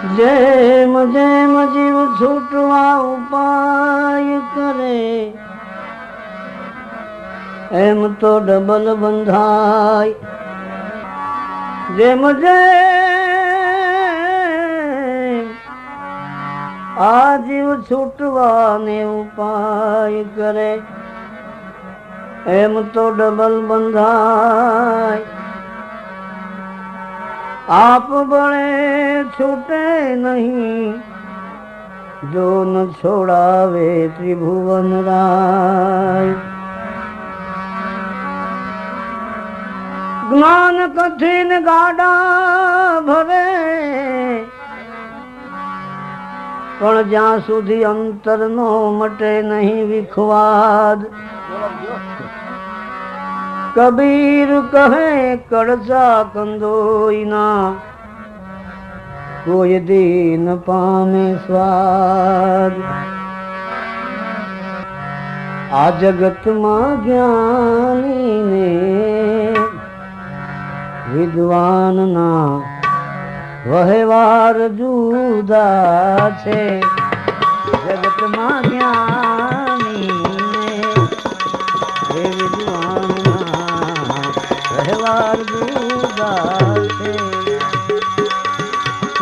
જેમ જેમ જીવ છૂટવા ઉપાય કરે એમ તો ડબલ બંધાય. જેમ જેમ આ જીવ છૂટવાને ઉપાય કરે એમ તો ડબલ બંધાય. આપ બળે છૂટે નહીં જો ન છોડાવે ત્રિભુવન રાય. જ્ઞાન કઠિન ગાડા ભરે પણ જ્યાં સુધી અંતર નો મટે નહીં વિખવાદ. કબીર કહે કડસા કંદોઈના કોઈ દીન પામે સ્વાદ. આ જગતમાં જ્ઞાનીને વિદ્વાનના વહેવાર જુદા છે. જગતમાં જ્ઞાનીને વિદ્વાનના વહેવાર જુદા છે.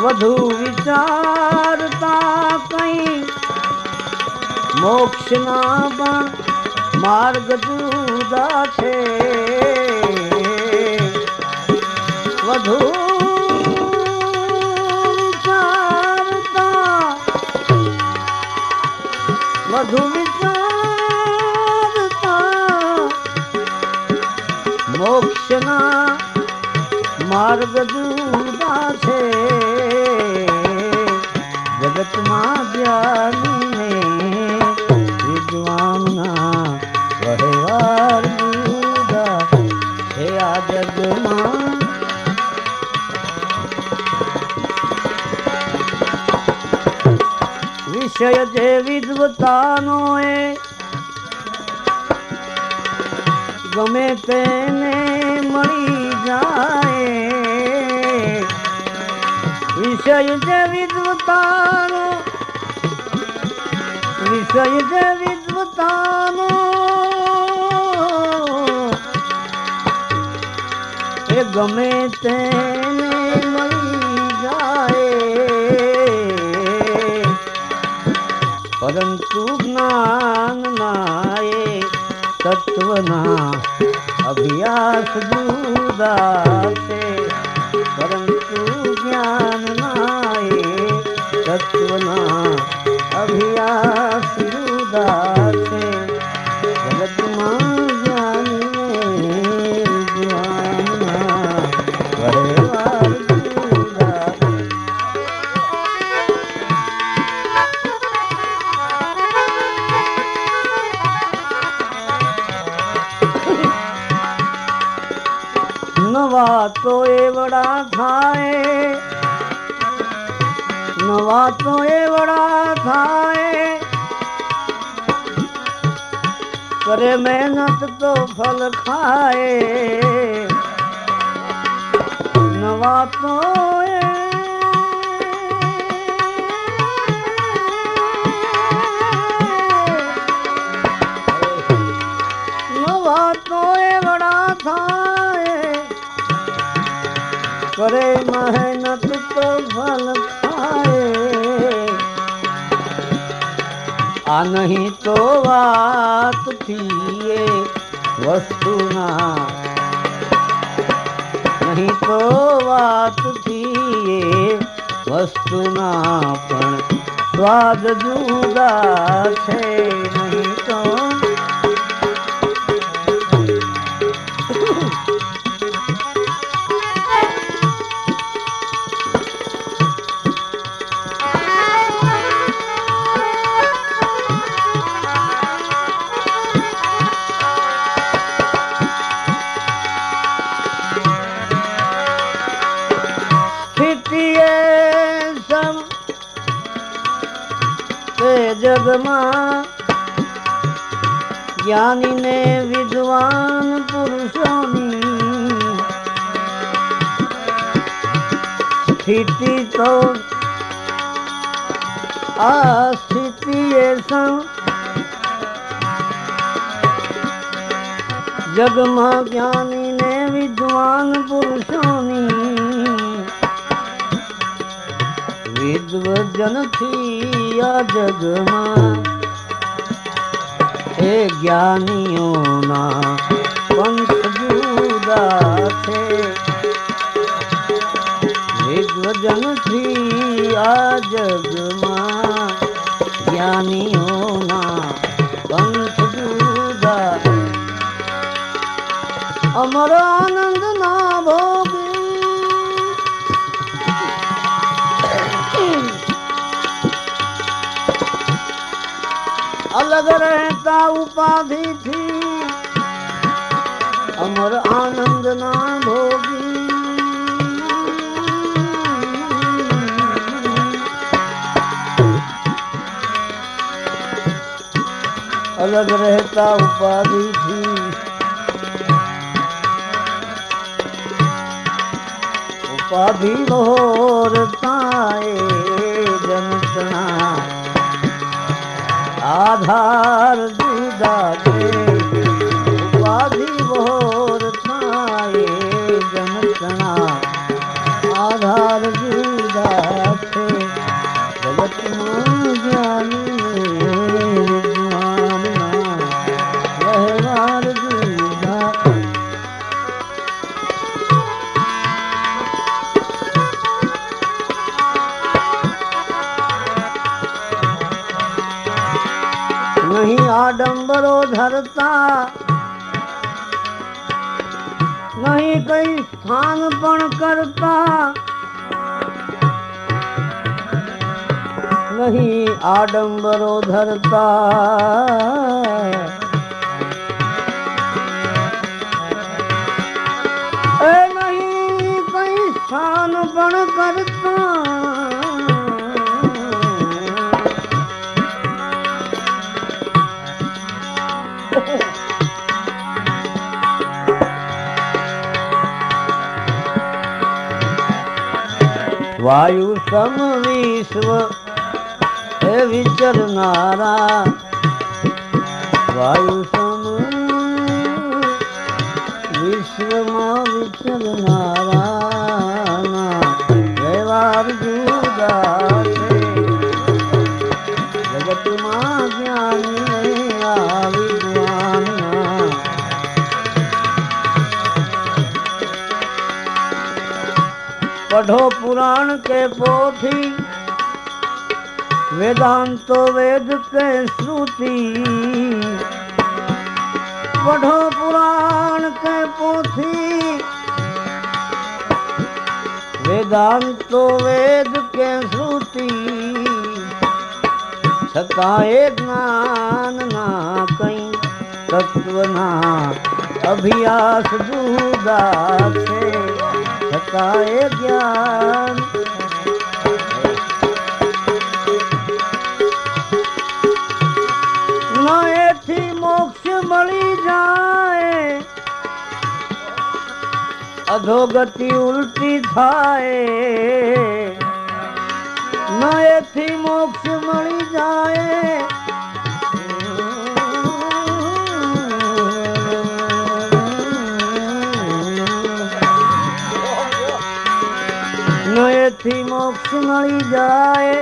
વધુ વિચારતા કઈ મોક્ષના પણ માર્ગ જુદા છે. વધુ વિચારતા મોક્ષના માર્ગ જુદા છે. જગતમાં જ્ઞાનીને વિદ્વાનના વહેવાર જુદા છે. આ જગમાં વિષય જે વિદ્વતાનો એ ગમે તેને મળી જાય. વિષય જે વિદ્વતાનો વિષય જે વિદ્વતાનો એ ગમે તેને મળી જાય. પરંતુ જ્ઞાન ના એ તત્વના અભ્યાસ જુદા છે. પરંતુ જ્ઞાન ના એ તત્વના અભ્યાસ જુદા છે. જગતમાં જ્ઞાનીને વિદ્વાનના વહેવાર જુદા. નવા તો એવડા થાય, નવા તો એવડા થાય, કરે મહેનત તો ફલ ખાય. નવા તો નવા તો એવડા થાય, કરે મહેનત તો ફલ ખાય. આ નહીં તો વાત થીએ વસ્તુના, નહીં તો વાત થીએ વસ્તુના પણ સ્વાદ જુદા છે. નહીં તો જગમાં જ્ઞાની ને વિદ્વાન પુરુષોની સ્થિતિ તો આ સ્થિતિ એ જગમાં જ્ઞાની ને વિદ્વાન પુરુષોની વિદ્વજન થી આ જગમાં એ જ્ઞાનીઓના પંથ જુદા છે વિદ્વજન થી આ જગમાં જ્ઞાનીઓના પંથ જુદા અમર આનંદ ના ભોગી અલગ રહેતા ઉપાધિ થી અમર આનંદ ના ભોગી અલગ રહેતા ઉપાધિ થી ઉપાધિ મોરતાએ જનતના આધાર જુદા છે ઉપાધિ મોરતાએ જનતના આધાર જુદા છે જગતમાં જ્ઞાની વિદ્વાનના વ્યવહાર જુદા नहीं आडंबरो धरता नहीं कई स्थान पण करता नहीं आडंबरो धरता नहीं कई स्थान पण करता वायु सम विश्व हे विचरनारा वायु सम विश्व में विचरनारा व्यवहार जुदा है जगत में ज्ञानी विद्वान पढ़ो पुराण के पोथी वेदांतो वेद के श्रुति पढ़ो पुराण के पोथी वेदांतो वेद के श्रुति छताए ज्ञान ना कई तत्व ना अभ्यास जुदा छे छताए ज्ञान नएથી मोक्ष મળી જાય અધોગતિ ઉલટી થાય નએથી મોક્ષ મળી જાય નએથી મોક્ષ મળી જાય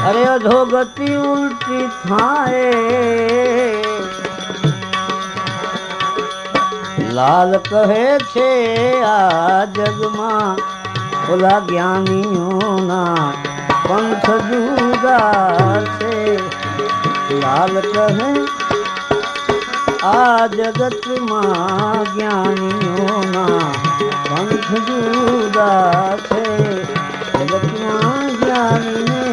અરે અધોગતિ ઉલટી થાય લાલ કહે છે આ જગમાં ઓલા જ્ઞાનીઓના પંથ જુદા છે લાલ કહે આ જગતમાં જ્ઞાનીઓના પંથ જુદા છે જગતમાં જ્ઞાની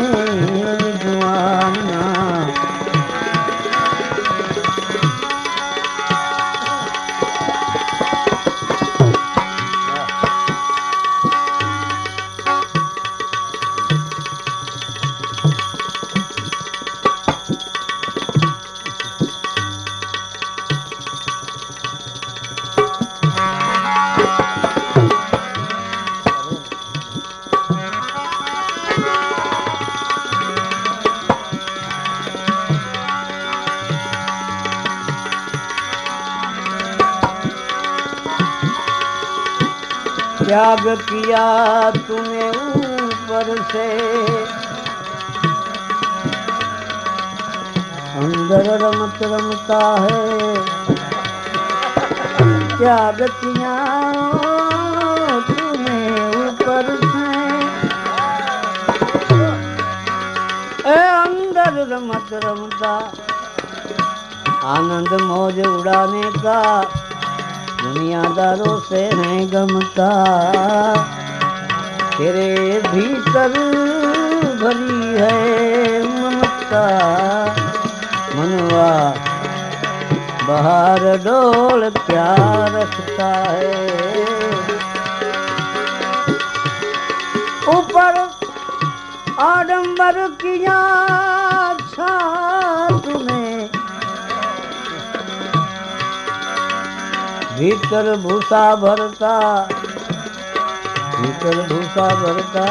વિદ્વાનના त्याग किया तूने ऊपर से, अंदर रमत रमता है। त्याग किया तूने ऊपर से, अंदर रमत रमता, आनंद मौज उड़ाने का दुनियादारों से है गमता। तेरे भीतर भरी है ममता, मनवा बाहर डोल क्या रखता है। ऊपर आडंबर किया अच्छा तूने, भीतर भूसा भरता, भीतर भूसा भरता,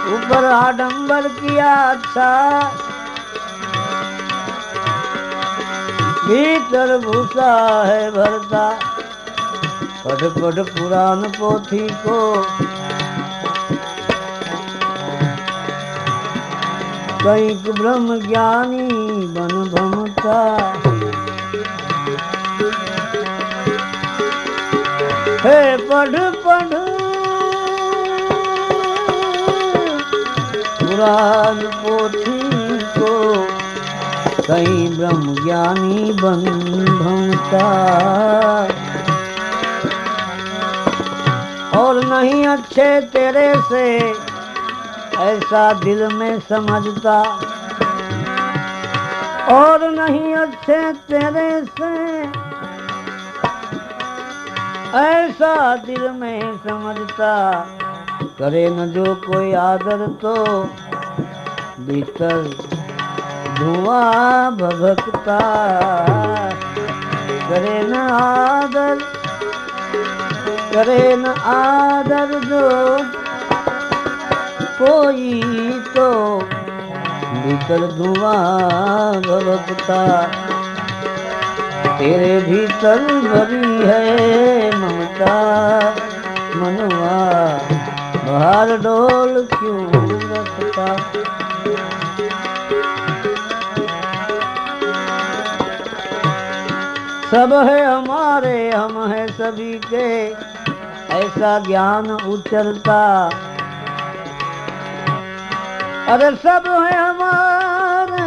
ऊपर आडंबर किया अच्छा, भीतर भूसा है भरता। पढ़ पढ़ पुराण पोथी को, कईक ब्रह्म ज्ञानी बन भमता। हे पढ़ पढ़ पुराण पोथी को, कहीं ब्रह्म ज्ञानी बन भमता। और नहीं अच्छे तेरे से ऐसा दिल में समझता, और नहीं अच्छे तेरे से ऐसा दिल में समझता। करे न जो कोई आदर तो भीतर धुआं भभकता। करे न आदर, करे न आदर जो कोई तो भीतर धुआं भभकता। तेरे भीतर भरी है ममता, मनवा बाहर डोल क्यों रखता। सब है हमारे, हम है सभी के, ऐसा ज्ञान उचरता। अरे सब है हमारे,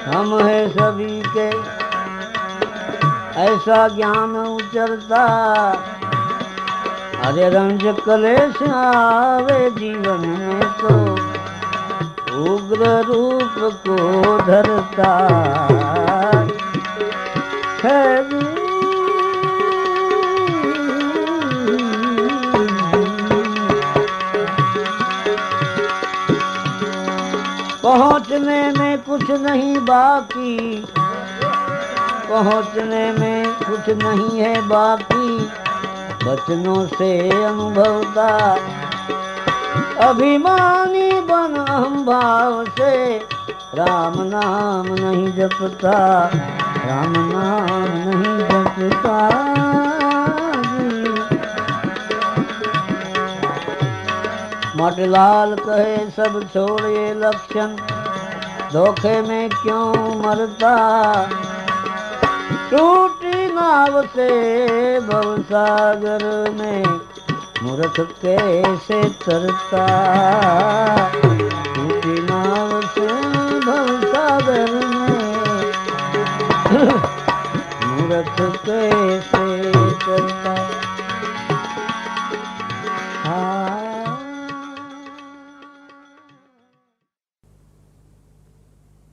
हम है सभी के, ऐसा ज्ञान उचरता। अरे रंज कलेश आवे जीवन में तो उग्र रूप को धरता है। पहुँचने में कुछ नहीं बाकी, पहुँचने में कुछ नहीं है बाकी, बचनों से अनुभवता। अभिमानी बन अहम भाव से राम नाम नहीं जपता, राम नाम नहीं जपता। मटलाल कहे सब छोड़े लक्षण, धोखे में क्यों मरता। टूटी नाव से भवसागर में मूर्ख कैसे तरता। टूटी नाव से भवसागर में मूर्ख कैसे तरता।